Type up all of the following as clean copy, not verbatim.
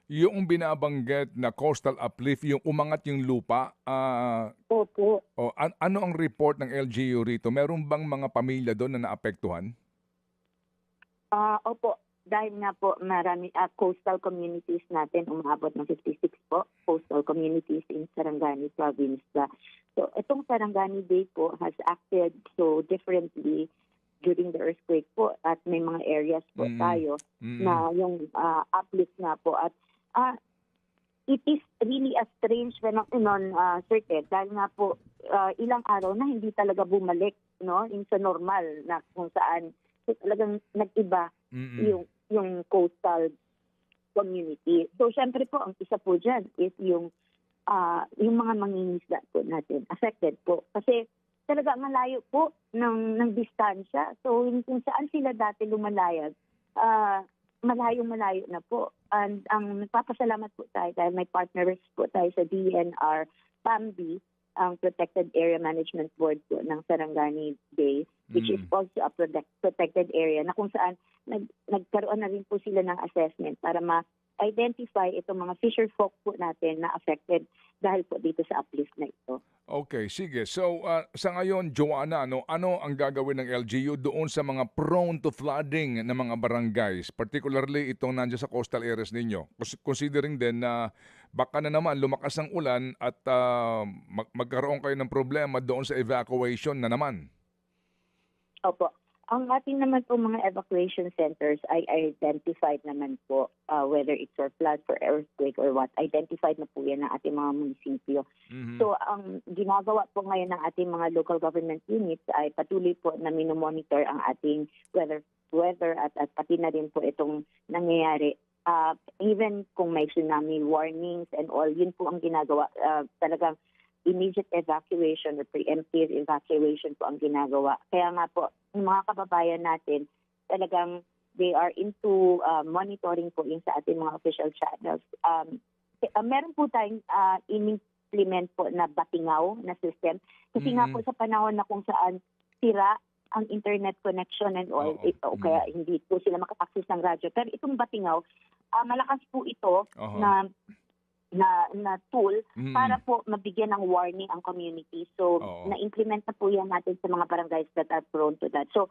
Yung binabanggit na coastal uplift, yung umangat yung lupa, Opo. ano ang report ng LGU rito? Meron bang mga pamilya doon na naapektuhan? Opo, dahil nga po marami coastal communities natin, umaabot ng 56 po, coastal communities in Sarangani Province. So itong Sarangani Bay po has acted so differently during the earthquake po at may mga areas po tayo na yung uplift nga po at it is really a strange phenomenon, Sir Ted, dahil nga po ilang araw na hindi talaga bumalik sa normal na kung saan talagang nag-iba yung coastal community. So syempre po ang isa po dyan is yung mga mangingisda po natin affected po kasi talaga malayo po ng distansya. So kung saan sila dati lumalayag, malayo na po. And ang nagpapasalamat po tayo dahil may partners po tayo sa DNR, PAMB, ang Protected Area Management Board po ng Sarangani Bay, which is also a protected area na kung saan nagkaroon na rin po sila ng assessment para ma-identify itong mga fisher folk po natin na affected dahil po dito sa uplift na ito. Okay, sige. So, sa ngayon, Joanna, ano ang gagawin ng LGU doon sa mga prone to flooding na mga barangays, particularly itong nandiyan sa coastal areas ninyo? Considering din na baka na naman lumakas ang ulan at magkaroon kayo ng problema doon sa evacuation na naman. Opo. Ang ating naman po mga evacuation centers ay identified naman po whether it's for flood, for earthquake or what. Identified na po yan ng ating mga munisipyo. So ang ginagawa po ngayon ng ating mga local government units ay patuloy po na minomonitor ang ating weather at pati na rin po itong nangyayari. Even kung may tsunami warnings and all, yun po ang ginagawa. Talagang immediate evacuation or preemptive evacuation po ang ginagawa. Kaya nga po, yung mga kababayan natin, talagang they are into monitoring po yun sa ating mga official channels. Meron po tayong in-implement po na batingaw na system. Kasi nga po sa panahon na kung saan sira ang internet connection and all, kaya hindi po sila maka-access ng radyo. Pero itong batingaw, malakas po ito na tool para po mabigyan ng warning ang community. So, na-implement na po yan natin sa mga barangays that are prone to that. So,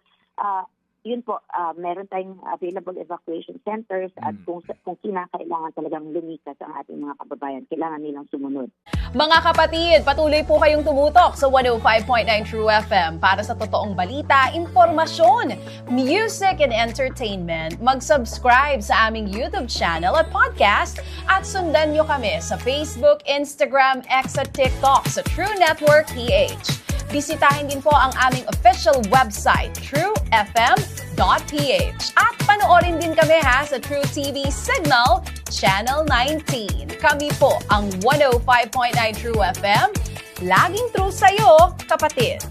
yun po, meron tayong available evacuation centers at kung kinakailangan talagang lumikas ang ating mga kababayan, kailangan nilang sumunod. Mga kapatid, patuloy po kayong tumutok sa 105.9 True FM para sa totoong balita, informasyon, music and entertainment. Mag-subscribe sa aming YouTube channel at podcast at sundan nyo kami sa Facebook, Instagram, X at TikTok sa True Network PH. Bisitahin din po ang aming official website, truefm.ph. At panoorin din kami sa True TV Signal, Channel 19. Kami po ang 105.9 True FM. Laging true sa'yo, kapatid.